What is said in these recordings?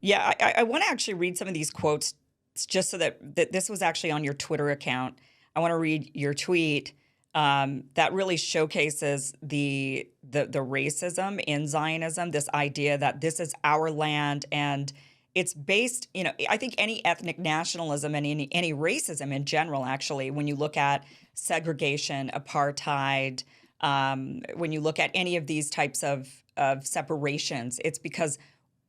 Yeah, I want to actually read some of these quotes just so that this was actually on your Twitter account. I want to read your tweet that really showcases the racism in Zionism, this idea that this is our land and it's based, I think any ethnic nationalism and any racism in general, actually, when you look at segregation, apartheid, when you look at any of these types of separations, it's because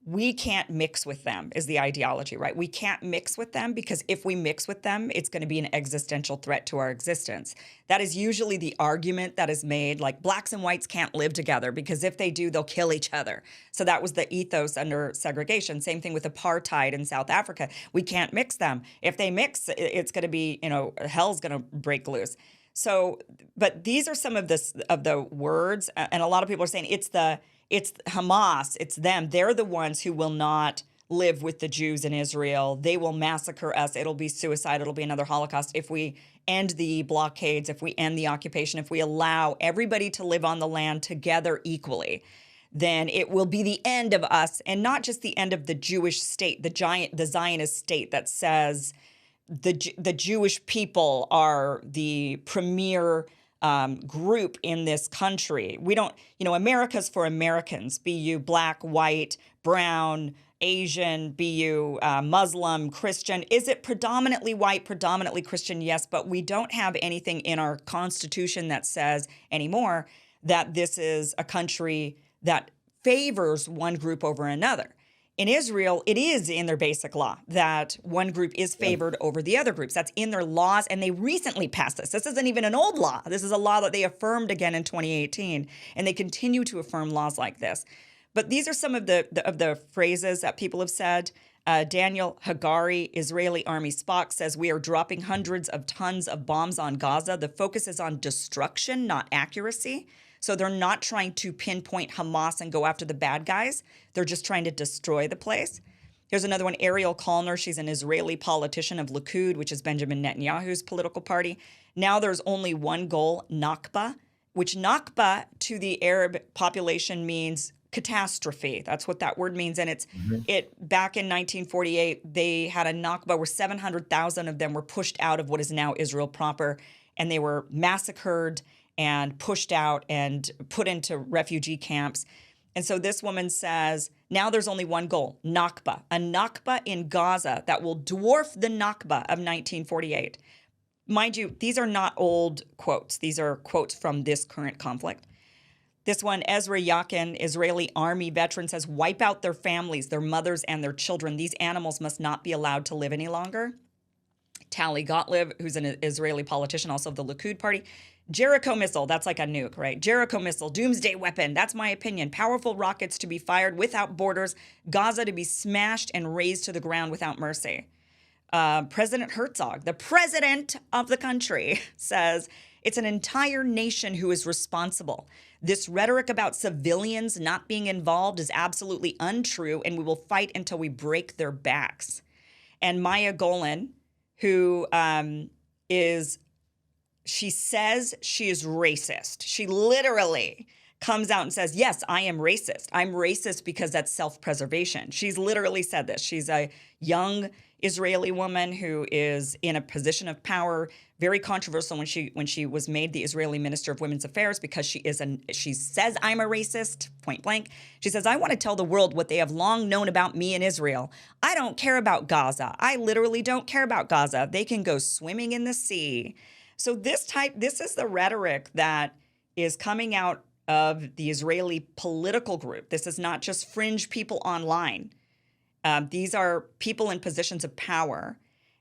we can't mix with them is the ideology, right? We can't mix with them because if we mix with them, it's going to be an existential threat to our existence. That is usually the argument that is made, like blacks and whites can't live together because if they do, they'll kill each other. So that was the ethos under segregation. Same thing with apartheid in South Africa. We can't mix them. If they mix, it's going to be, hell's going to break loose. So, but these are some of the words, and a lot of people are saying it's Hamas, it's them. They're the ones who will not live with the Jews in Israel. They will massacre us. It'll be suicide. It'll be another Holocaust if we end the blockades, if we end the occupation, if we allow everybody to live on the land together equally. Then it will be the end of us, and not just the end of the Jewish state, the Zionist state that says the Jewish people are the premier group in this country. We don't, America's for Americans, be you black, white, brown, Asian, be you Muslim, Christian. Is it predominantly white, predominantly Christian? Yes, but we don't have anything in our Constitution that says anymore that this is a country that favors one group over another. In Israel, it is in their basic law that one group is favored over the other groups. That's in their laws, and they recently passed this. This isn't even an old law. This is a law that they affirmed again in 2018, and they continue to affirm laws like this. But these are some of the phrases that people have said. Daniel Hagari, Israeli Army Spock, says, "We are dropping hundreds of tons of bombs on Gaza. The focus is on destruction, not accuracy." So they're not trying to pinpoint Hamas and go after the bad guys. They're just trying to destroy the place. Here's another one, Ariel Kalner. She's an Israeli politician of Likud, which is Benjamin Netanyahu's political party. Now there's only one goal, Nakba, which Nakba to the Arab population means catastrophe. That's what that word means. And it back in 1948, they had a Nakba where 700,000 of them were pushed out of what is now Israel proper, and they were massacred and pushed out and put into refugee camps. And so this woman says, now there's only one goal, Nakba, a Nakba in Gaza that will dwarf the Nakba of 1948. Mind you, these are not old quotes. These are quotes from this current conflict. This one, Ezra Yakin, Israeli army veteran, says, wipe out their families, their mothers, and their children. These animals must not be allowed to live any longer. Tali Gottlieb, who's an Israeli politician, also of the Likud party. Jericho missile, that's like a nuke, right? Jericho missile, doomsday weapon, that's my opinion. Powerful rockets to be fired without borders, Gaza to be smashed and razed to the ground without mercy. President Herzog, the president of the country, says it's an entire nation who is responsible. This rhetoric about civilians not being involved is absolutely untrue, and we will fight until we break their backs. And Maya Golan, who she says she is racist. She literally comes out and says, yes, I am racist. I'm racist because that's self-preservation. She's literally said this. She's a young Israeli woman who is in a position of power, very controversial when she was made the Israeli Minister of Women's Affairs because she says I'm a racist, point blank. She says, I want to tell the world what they have long known about me in Israel. I don't care about Gaza. I literally don't care about Gaza. They can go swimming in the sea. So this is the rhetoric that is coming out of the Israeli political group. This is not just fringe people online. These are people in positions of power,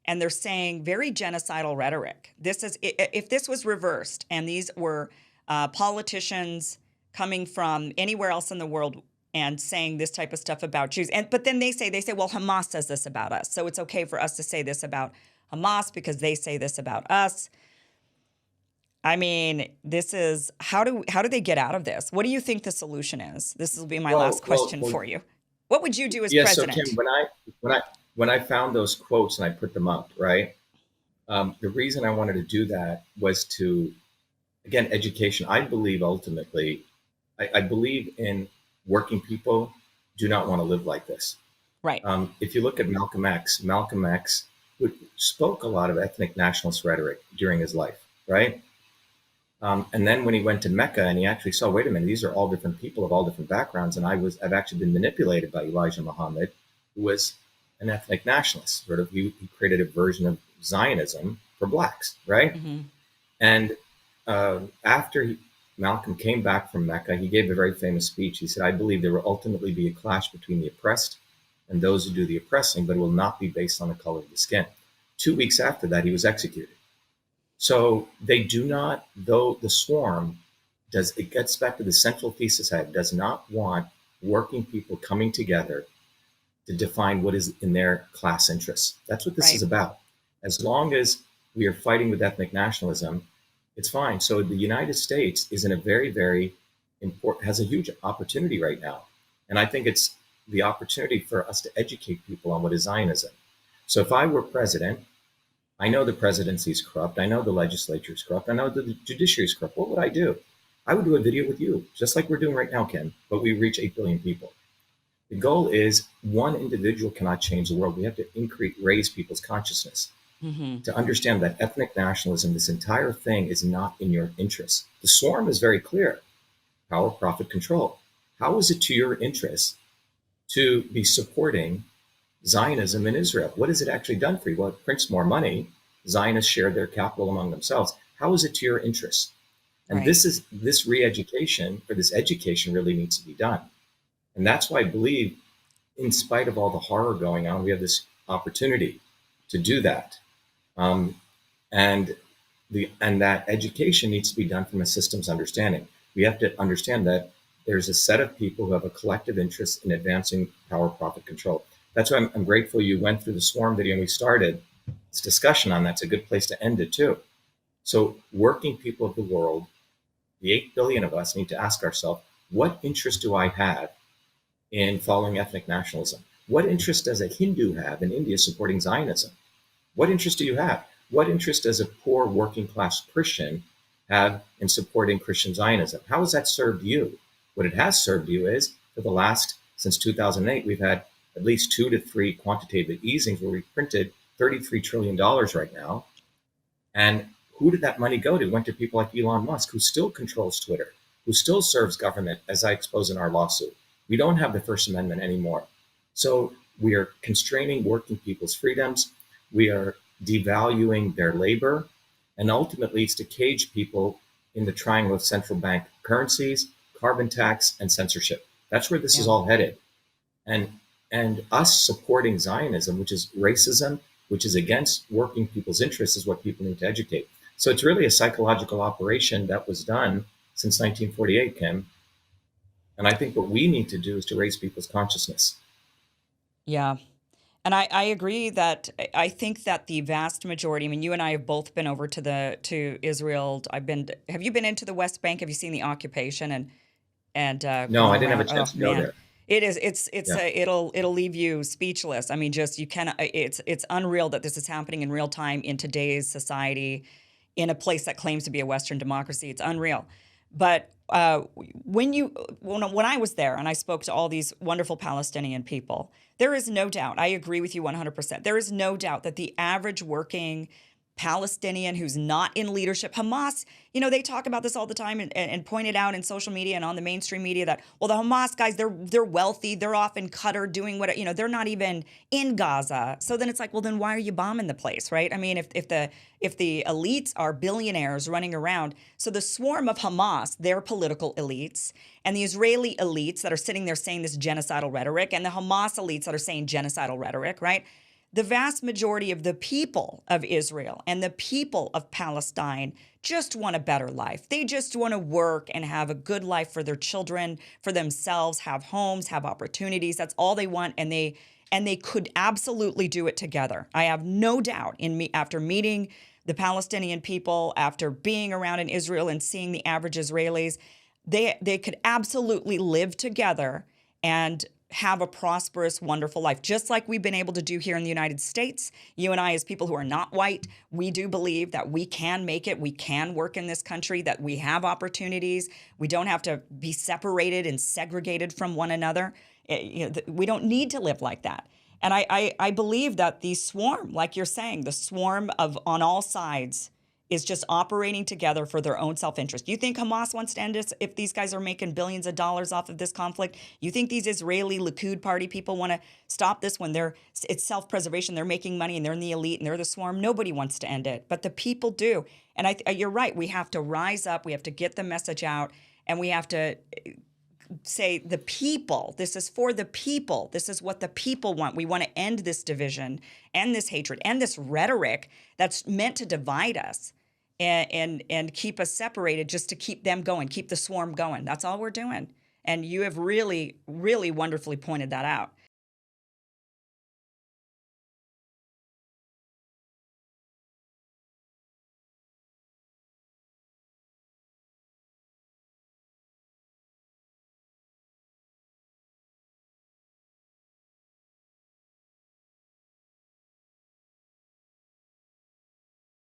and they're saying very genocidal rhetoric. If this was reversed and these were politicians coming from anywhere else in the world and saying this type of stuff about Jews, but then they say, well, Hamas says this about us, so it's okay for us to say this about Hamas because they say this about us. I mean, this is how do they get out of this? What do you think the solution is? This will be my last question for you. What would you do as president? So Kim, when I found those quotes and I put them up, right? The reason I wanted to do that was to, again, education. I believe ultimately, I believe in working people do not want to live like this. Right. If you look at Malcolm X spoke a lot of ethnic nationalist rhetoric during his life, right? And then when he went to Mecca and he actually saw, wait a minute, these are all different people of all different backgrounds, and I've actually been manipulated by Elijah Muhammad, who was an ethnic nationalist. Sort of, he created a version of Zionism for blacks, right? Hmm. And after Malcolm came back from Mecca, he gave a very famous speech. He said, "I believe there will ultimately be a clash between the oppressed and those who do the oppressing, but it will not be based on the color of the skin." 2 weeks after that, he was executed. So they do not, though the swarm does, it gets back to the central thesis I have, does not want working people coming together to define what is in their class interests. That's what this is Right. about. As long as we are fighting with ethnic nationalism, it's fine. So the United States is in a very, very important, has a huge opportunity right now. And I think it's the opportunity for us to educate people on what is Zionism. So if I were president, I know the presidency is corrupt. I know the legislature is corrupt. I know the judiciary is corrupt. What would I do? I would do a video with you, just like we're doing right now, Ken, but we reach 8 billion people. The goal is one individual cannot change the world. We have to raise people's consciousness Hmm. to understand that ethnic nationalism, this entire thing, is not in your interest. The swarm is very clear: power, profit, control. How is it to your interest to be supporting Zionism in Israel? What has it actually done for you? Well, it prints more money. Zionists share their capital among themselves. How is it to your interest? And Right. this re-education, or this education, really needs to be done. And that's why I believe, in spite of all the horror going on, we have this opportunity to do that. Um, and that education needs to be done from a systems understanding. We have to understand that there's a set of people who have a collective interest in advancing power, profit, control. That's why I'm grateful you went through the swarm video and we started this discussion on that. It's a good place to end it too. So working people of the world, the 8 billion of us, need to ask ourselves, what interest do I have in following ethnic nationalism? What interest does a Hindu have in India supporting Zionism? What interest do you have? What interest does a poor working class Christian have in supporting Christian Zionism? How has that served you? What it has served you is, for the last, since 2008, we've had at least 2 to 3 quantitative easings where we've printed $33 trillion right now. And who did that money go to? It went to people like Elon Musk, who still controls Twitter, who still serves government, as I expose in our lawsuit. We don't have the First Amendment anymore. So we are constraining working people's freedoms. We are devaluing their labor. And ultimately, it's to cage people in the triangle of central bank currencies, carbon tax, and censorship. That's where this is Yeah. all headed. And us supporting Zionism, which is racism, which is against working people's interests, is what people need to educate. So it's really a psychological operation that was done since 1948, Kim. And I think what we need to do is to raise people's consciousness. Yeah. And I agree that I think that the vast majority, I mean, you and I have both been over to Israel. Have you been into the West Bank? Have you seen the occupation and No, going I didn't have around? a Oh chance to go man, there. it's Yeah. it'll leave you speechless. I mean, just you cannot. It's unreal that this is happening in real time in today's society, in a place that claims to be a Western democracy. It's unreal. But when I was there and I spoke to all these wonderful Palestinian people, there is no doubt. I agree with you 100%. There is no doubt that the average working Palestinian who's not in leadership, Hamas, they talk about this all the time and point it out in social media and on the mainstream media that, well, the Hamas guys, they're wealthy, they're off in Qatar doing what, they're not even in Gaza. So then it's like, well, then why are you bombing the place, right? I mean, if the elites are billionaires running around, so the swarm of Hamas, their political elites, and the Israeli elites that are sitting there saying this genocidal rhetoric, and the Hamas elites that are saying genocidal rhetoric, right? The vast majority of the people of Israel and the people of Palestine just want a better life. They just want to work and have a good life for their children, for themselves, have homes, have opportunities. That's all they want, and they could absolutely do it together. I have no doubt in me after meeting the Palestinian people, after being around in Israel and seeing the average Israelis, they could absolutely live together and have a prosperous, wonderful life, just like we've been able to do here in the United States. You and I, as people who are not white, we do believe that we can make it. We can work in this country, that we have opportunities. We don't have to be separated and segregated from one another. We don't need to live like that. And I believe that the swarm, like you're saying, the swarm of on all sides is just operating together for their own self-interest. You think Hamas wants to end this if these guys are making billions of dollars off of this conflict? You think these Israeli Likud party people want to stop this when it's self-preservation, they're making money and they're in the elite and they're the swarm? Nobody wants to end it, but the people do. And you're right, we have to rise up, we have to get the message out, and we have to say the people, this is for the people. This is what the people want. We want to end this division and this hatred and this rhetoric that's meant to divide us and keep us separated, just to keep them going, keep the swarm going. That's all we're doing. And you have really, really wonderfully pointed that out.